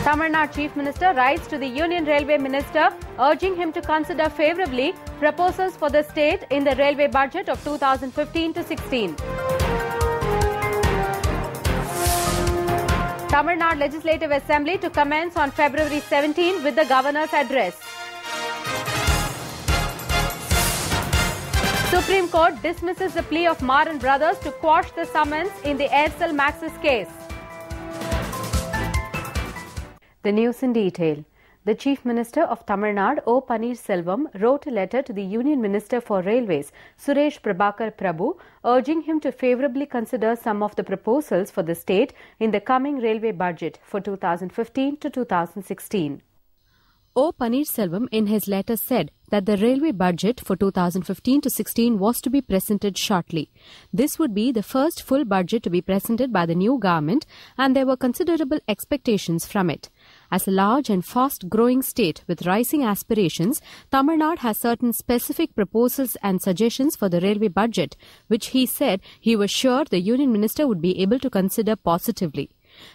Tamil Nadu Chief Minister writes to the Union Railway Minister urging him to consider favourably proposals for the state in the railway budget of 2015-16. Tamil Nadu Legislative Assembly to commence on February 17 with the Governor's address. Supreme Court dismisses the plea of Maran brothers to quash the summons in the Aircel Maxis case. The news in detail. The Chief Minister of Tamil Nadu, O. Paneerselvam, wrote a letter to the Union Minister for Railways, Suresh Prabhakar Prabhu, urging him to favourably consider some of the proposals for the state in the coming railway budget for 2015 to 2016. O. Paneerselvam in his letter said that the railway budget for 2015-16 was to be presented shortly. This would be the first full budget to be presented by the new government, and there were considerable expectations from it. As a large and fast-growing state with rising aspirations, Tamil Nadu has certain specific proposals and suggestions for the railway budget, which he said he was sure the Union Minister would be able to consider positively.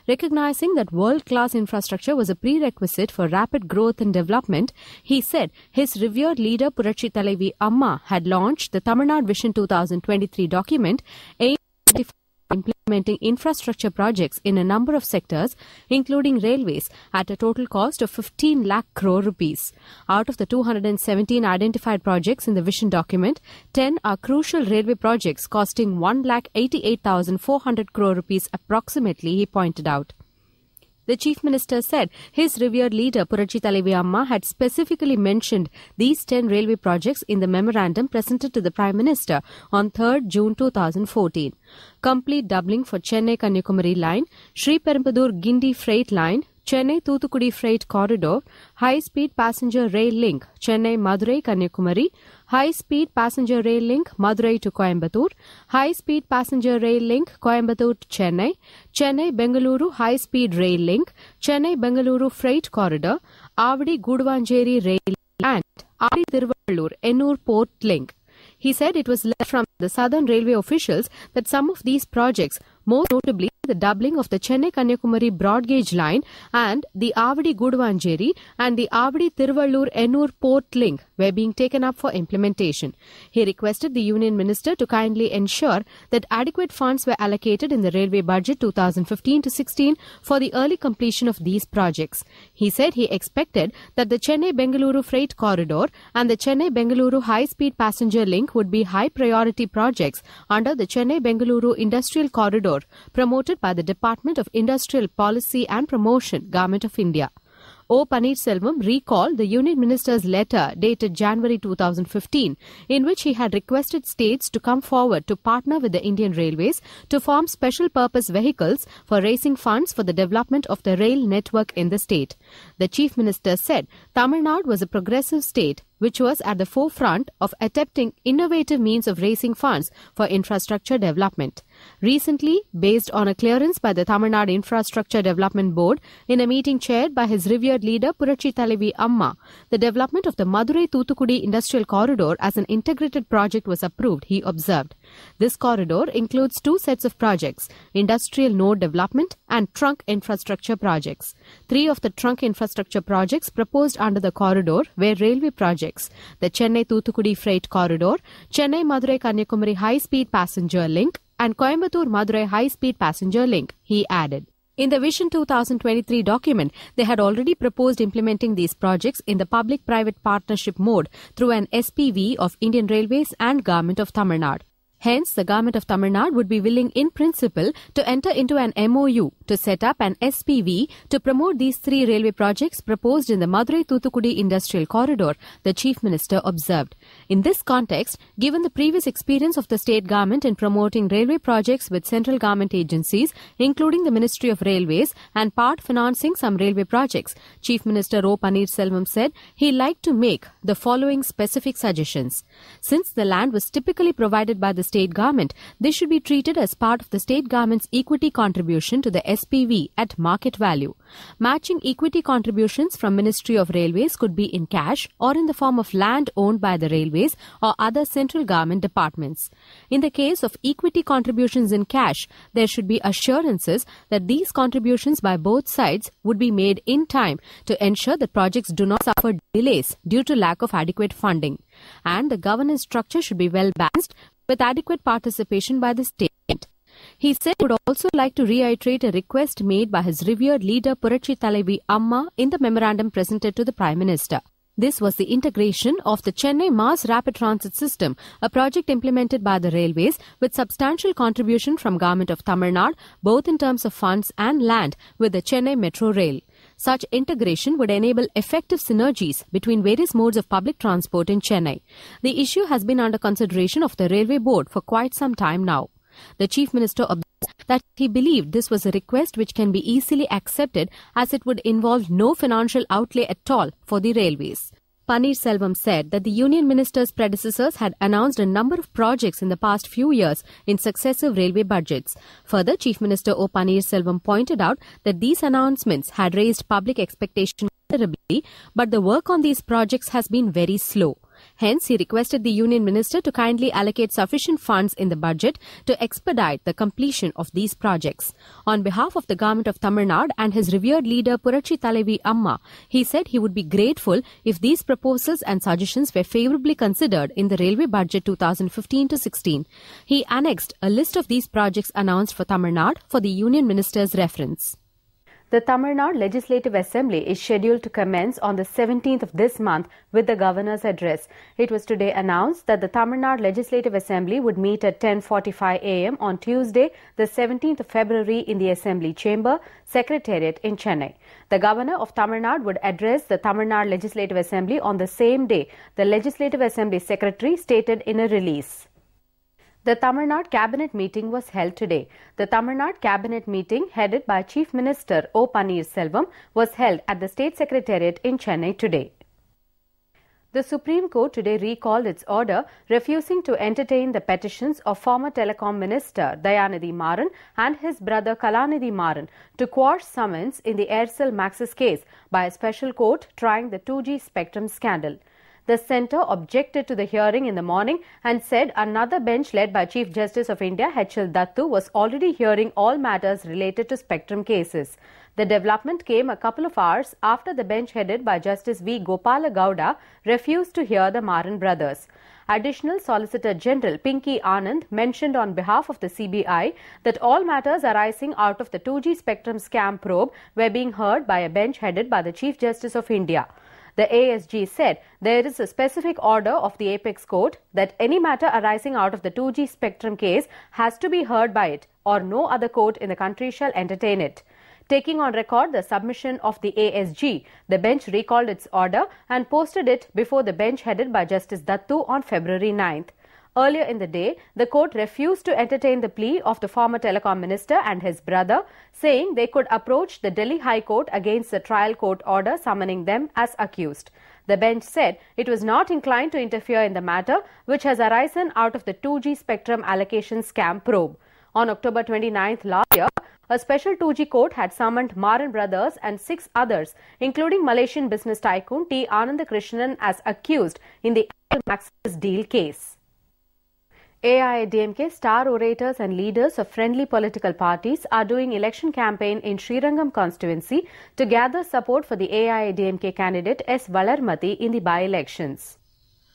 Recognizing that world-class infrastructure was a prerequisite for rapid growth and development, he said his revered leader Puratchi Thalaivi Amma had launched the Tamil Nadu Vision 2023 document aimed at implementing infrastructure projects in a number of sectors, including railways, at a total cost of 15 lakh crore rupees. Out of the 217 identified projects in the vision document, 10 are crucial railway projects costing 1,88,400 crore rupees approximately, he pointed out. The Chief Minister said his revered leader Puratchi Thalaivi Amma had specifically mentioned these 10 railway projects in the memorandum presented to the Prime Minister on 3rd June 2014. Complete doubling for Chennai-Kanyakumari line, Sriperumbudur-Gindi freight line, Chennai-Thoothukudi freight corridor, high-speed passenger rail link, Chennai-Madurai-Kanyakumari, high-speed passenger rail link, Madurai to Coimbatore, high-speed passenger rail link, Coimbatore to Chennai, Chennai-Bengaluru high-speed rail link, Chennai-Bengaluru freight corridor, Avadi-Guduvancheri rail link, and Avadi-Tiruvallur-Ennur port link. He said it was left from the Southern Railway officials that some of these projects, most notably the doubling of the Chennai-Kanyakumari broad gauge line and the Avadi-Guduvancheri and the Avadi-Tiruvallur-Ennur port link, were being taken up for implementation. He requested the Union Minister to kindly ensure that adequate funds were allocated in the railway budget 2015-16 for the early completion of these projects. He said he expected that the Chennai-Bengaluru freight corridor and the Chennai-Bengaluru high-speed passenger link would be high-priority projects under the Chennai-Bengaluru Industrial Corridor promoted by the Department of Industrial Policy and Promotion, Government of India. O. Paneerselvam recalled the Union Minister's letter dated January 2015, in which he had requested states to come forward to partner with the Indian Railways to form special purpose vehicles for raising funds for the development of the rail network in the state. The Chief Minister said Tamil Nadu was a progressive state which was at the forefront of attempting innovative means of raising funds for infrastructure development. Recently, based on a clearance by the Tamil Nadu Infrastructure Development Board in a meeting chaired by his revered leader Puratchi Thalaivi Amma, the development of the Madurai-Thoothukudi Industrial Corridor as an integrated project was approved, he observed. This corridor includes two sets of projects, industrial node development and trunk infrastructure projects. 3 of the trunk infrastructure projects proposed under the corridor were railway projects. The Chennai-Thoothukudi freight corridor, Chennai-Madurai-Kanyakumari high-speed passenger link, and Coimbatore-Madurai high-speed passenger link, he added. In the Vision 2023 document, they had already proposed implementing these projects in the public-private partnership mode through an SPV of Indian Railways and Government of Tamil Nadu. Hence, the Government of Tamil Nadu would be willing in principle to enter into an MOU to set up an SPV to promote these 3 railway projects proposed in the Madurai-Thoothukudi Industrial Corridor, the Chief Minister observed. In this context, given the previous experience of the state government in promoting railway projects with central government agencies, including the Ministry of Railways, and part financing some railway projects, Chief Minister O. Paneerselvam said he liked to make the following specific suggestions. Since the land was typically provided by the state government, this should be treated as part of the state government's equity contribution to the SPV at market value. Matching equity contributions from Ministry of Railways could be in cash or in the form of land owned by the railways or other central government departments. In the case of equity contributions in cash, there should be assurances that these contributions by both sides would be made in time to ensure that projects do not suffer delays due to lack of adequate funding. And the governance structure should be well balanced with adequate participation by the state. He said he would also like to reiterate a request made by his revered leader Purachi Thalaivi Amma in the memorandum presented to the Prime Minister. This was the integration of the Chennai Mass Rapid Transit System, a project implemented by the railways with substantial contribution from Government of Tamil Nadu, both in terms of funds and land, with the Chennai Metro Rail. Such integration would enable effective synergies between various modes of public transport in Chennai. The issue has been under consideration of the Railway Board for quite some time now. The Chief Minister observed that he believed this was a request which can be easily accepted as it would involve no financial outlay at all for the railways. Paneerselvam said that the Union Minister's predecessors had announced a number of projects in the past few years in successive railway budgets. Further, Chief Minister O. Paneerselvam pointed out that these announcements had raised public expectation considerably, but the work on these projects has been very slow. Hence, he requested the Union Minister to kindly allocate sufficient funds in the budget to expedite the completion of these projects. On behalf of the Government of Tamil Nadu and his revered leader Purachi Thalaivi Amma, he said he would be grateful if these proposals and suggestions were favourably considered in the Railway Budget 2015-16. He annexed a list of these projects announced for Tamil Nadu for the Union Minister's reference. The Tamil Nadu Legislative Assembly is scheduled to commence on the 17th of this month with the Governor's address. It was today announced that the Tamil Nadu Legislative Assembly would meet at 10:45 a.m. on Tuesday, the 17th of February in the Assembly Chamber, Secretariat in Chennai. The Governor of Tamil Nadu would address the Tamil Nadu Legislative Assembly on the same day, the Legislative Assembly Secretary stated in a release. The Tamil Nadu Cabinet meeting was held today. The Tamil Nadu Cabinet meeting, headed by Chief Minister O. Paneerselvam, was held at the State Secretariat in Chennai today. The Supreme Court today recalled its order refusing to entertain the petitions of former Telecom Minister Dayanidhi Maran and his brother Kalanidhi Maran to quash summons in the Aircel Maxis case by a special court trying the 2G spectrum scandal. The centre objected to the hearing in the morning and said another bench led by Chief Justice of India H.L. Dattu was already hearing all matters related to spectrum cases. The development came a couple of hours after the bench headed by Justice V. Gopala Gowda refused to hear the Maran brothers. Additional Solicitor General Pinky Anand mentioned on behalf of the CBI that all matters arising out of the 2G spectrum scam probe were being heard by a bench headed by the Chief Justice of India. The ASG said there is a specific order of the Apex Court that any matter arising out of the 2G spectrum case has to be heard by it or no other court in the country shall entertain it. Taking on record the submission of the ASG, the bench recalled its order and posted it before the bench headed by Justice Dattu on February 9th. Earlier in the day, the court refused to entertain the plea of the former telecom minister and his brother, saying they could approach the Delhi High Court against the trial court order summoning them as accused. The bench said it was not inclined to interfere in the matter, which has arisen out of the 2G spectrum allocation scam probe. On October 29th last year, a special 2G court had summoned Maran brothers and 6 others, including Malaysian business tycoon T. Anandakrishnan, as accused in the Maxis deal case. AIADMK star orators and leaders of friendly political parties are doing election campaign in Srirangam constituency to gather support for the AIADMK candidate S. Valarmati in the by-elections.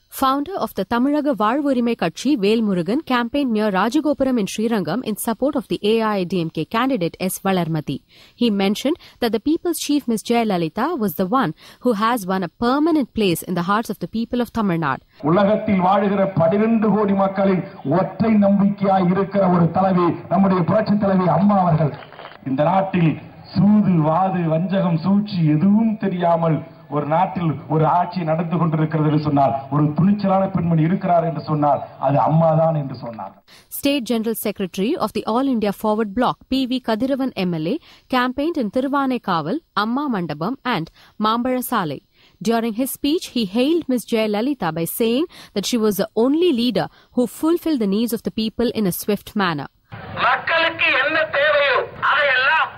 Founder of the Tamizhaga Vazhurimai Katchi, Velmurugan, campaigned near Rajagopuram in Srirangam in support of the AIADMK candidate S. Valarmati. He mentioned that the People's Chief Ms. Jayalalitha was the one who has won a permanent place in the hearts of the people of Tamil Nadu. உலகத்தில் வாழுகிற 12 கோடி மக்களின் ஒற்றை நம்பிக்கையாய் இருக்கிற ஒரு தலைவி நம்முடைய புரட்சி தலைவி அம்மா அவர்கள். இந்த நாட்டில் சூது வாது வஞ்சகம் சூழ்ச்சி எதுவும் தெரியாமல் ஒரு நாட்டில் ஒரு ஆட்சி நடந்து கொண்டிருக்கிறது என்று சொன்னால் ஒரு துணிச்சலான பெண்மணி இருக்கிறார் என்று சொன்னால் அது அம்மாதான் என்று சொன்னார். State General Secretary of the All India Forward Bloc P.V. Kadiravan MLA campaigned in Thiruvanekkaval, Amma Mandapam and Mambala Salai. During his speech, he hailed Ms. Jayalalitha by saying that she was the only leader who fulfilled the needs of the people in a swift manner. மக்களுக்கு என்ன தேவையோ அதையெல்லாம்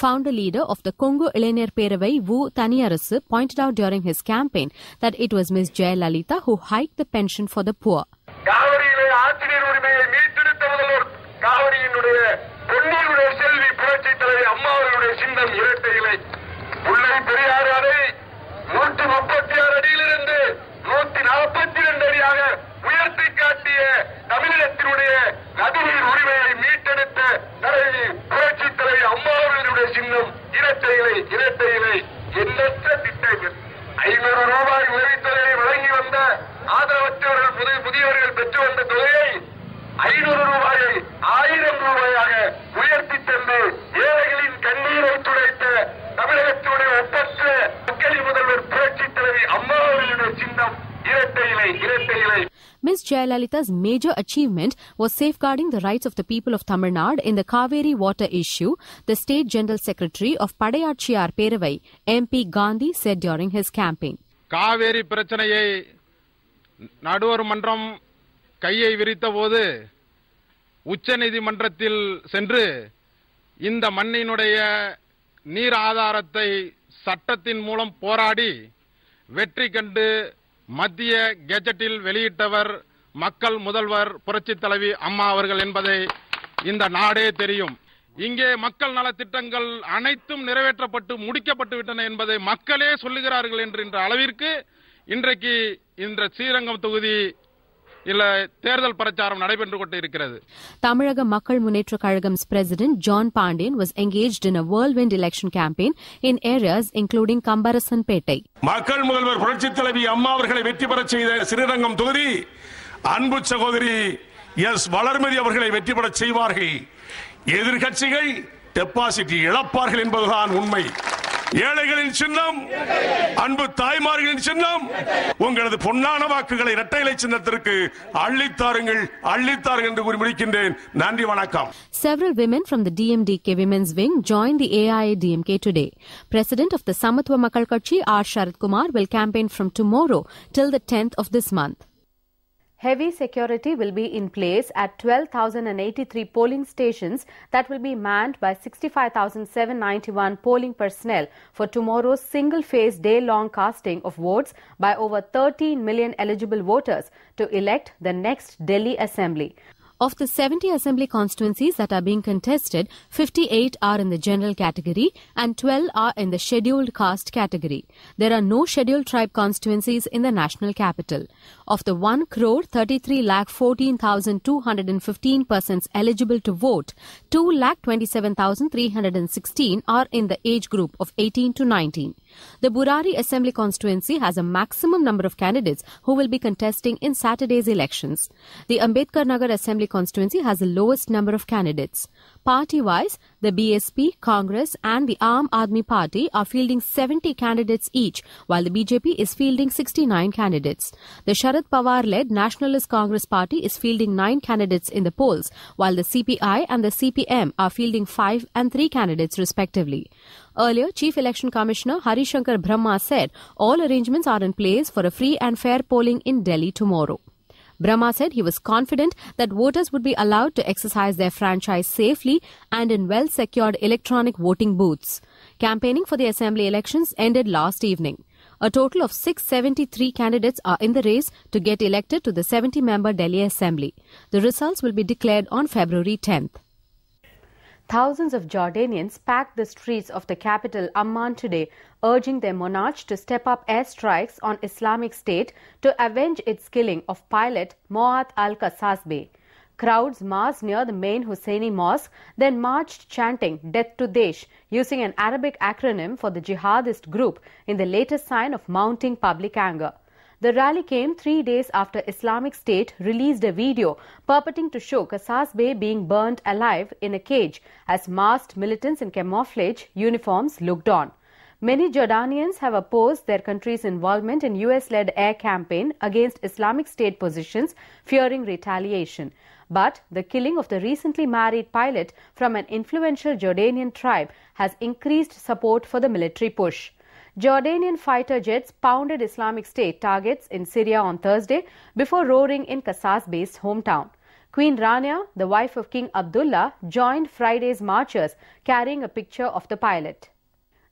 Founder leader of the Congo Iளைஞர் Peravai, Wu Taniarasu, pointed out during his campaign that it was Ms. Jayalalitha who hiked the pension for the poor. Ms. Jayalalitha's major achievement was safeguarding the rights of the people of Tamil Nadu in the Kaveri water issue, the State General Secretary of Padayachiyar Peravai, MP Gandhi, said during his campaign. Kaveri பிரச்சனையை நடுவர் மன்றம் கையை விரித்தபோது உச்சநீதிமன்றத்தில் சென்று இந்த மண்ணினுடைய நீர் ஆதாரத்தை சட்டத்தின் மூலம் போராடி வெற்றி கண்டு மத்திய கெஜெட்டில் வெளியிட்டவர் மக்கள் முதல்வர் புரட்சித் தலைவி அம்மா அவர்கள் என்பதை இந்த நாடே தெரியும். இங்கே மக்கள் நலத்திட்டங்கள் அனைத்தும் நிறைவேற்றப்பட்டு முடிக்கப்பட்டு விட்டன என்பதை மக்களே சொல்லுகிறார்கள் என்ற அளவிற்கு இன்றைக்கு இந்த ஸ்ரீரங்கம் தொகுதி தேர்தல் பிரச்சாரம் நடைபெற்று கொண்டிருக்கிறது. Tamizhaga Makkal Munnetra Kazhagam's President John Pandian was engaged in a whirlwind election campaign in areas including Kambarasanpettai. மக்கள் முதல்வர் புரட்சித் தலைவி அம்மா அவர்களை வெற்றி பெறச் செய்த ஸ்ரீரங்கம் தொகுதி அன்பு சகோதரி எஸ் வளர்மதி அவர்களை வெற்றி பெறச் செய்வார்கள். எதிர்க்கட்சிகள் டெபாசிட் இழப்பார்கள் என்பதுதான் உண்மை. ஏழைகளின் சின்னம், அன்பு தாய்மார்களின் சின்னம், உங்களது பொன்னான வாக்குகளை இரட்டை இலை சின்னத்திற்கு அள்ளித்தாருங்கள் என்று கூறி முடிக்கின்றேன். நன்றி, வணக்கம். Several women from the DMDK women's wing joined the AIADMK today. President of the Samatwa Makkal Katchi R. Sharad Kumar will campaign from tomorrow till the 10th of this month. Heavy security will be in place at 12,083 polling stations that will be manned by 65,791 polling personnel for tomorrow's single-phase day-long casting of votes by over 13 million eligible voters to elect the next Delhi Assembly. Of the 70 assembly constituencies that are being contested, 58 are in the general category and 12 are in the scheduled caste category. There are no scheduled tribe constituencies in the national capital. Of the 1,33,14,215 persons eligible to vote, 2,27,316 are in the age group of 18 to 19. The Burari Assembly constituency has a maximum number of candidates who will be contesting in Saturday's elections. The Ambedkar Nagar Assembly constituency has the lowest number of candidates. Party-wise, the BSP, Congress and the Aam Aadmi Party are fielding 70 candidates each, while the BJP is fielding 69 candidates. The Sharad Pawar-led Nationalist Congress Party is fielding 9 candidates in the polls, while the CPI and the CPM are fielding 5 and 3 candidates respectively. Earlier, Chief Election Commissioner Harishankar Brahma said all arrangements are in place for a free and fair polling in Delhi tomorrow. Brahma said he was confident that voters would be allowed to exercise their franchise safely and in well-secured electronic voting booths. Campaigning for the assembly elections ended last evening. A total of 673 candidates are in the race to get elected to the 70-member Delhi Assembly. The results will be declared on February 10th. Thousands of Jordanians packed the streets of the capital Amman today, urging their monarch to step up airstrikes on Islamic State to avenge its killing of pilot Moat al-Qasasbeh. Crowds massed near the main Husseini mosque, then marched chanting "Death to Desh" using an Arabic acronym for the jihadist group in the latest sign of mounting public anger. The rally came 3 days after Islamic State released a video purporting to show Qasasbeh being burnt alive in a cage as masked militants in camouflage uniforms looked on. Many Jordanians have opposed their country's involvement in US-led air campaign against Islamic State positions, fearing retaliation. But the killing of the recently married pilot from an influential Jordanian tribe has increased support for the military push. Jordanian fighter jets pounded Islamic State targets in Syria on Thursday before roaring in Qasasbeh's hometown. Queen Rania, the wife of King Abdullah, joined Friday's marchers carrying a picture of the pilot.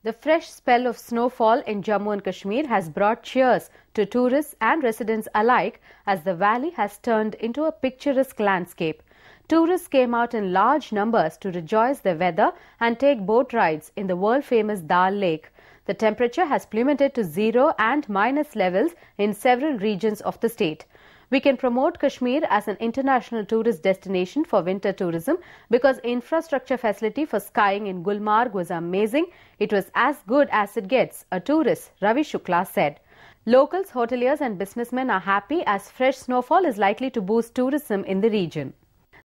The fresh spell of snowfall in Jammu and Kashmir has brought cheers to tourists and residents alike as the valley has turned into a picturesque landscape. Tourists came out in large numbers to rejoice the weather and take boat rides in the world-famous Dal Lake. The temperature has plummeted to 0 and minus levels in several regions of the state. We can promote Kashmir as an international tourist destination for winter tourism because infrastructure facility for skiing in Gulmarg was amazing. It was as good as it gets, a tourist, Ravi Shukla, said. Locals, hoteliers and businessmen are happy as fresh snowfall is likely to boost tourism in the region.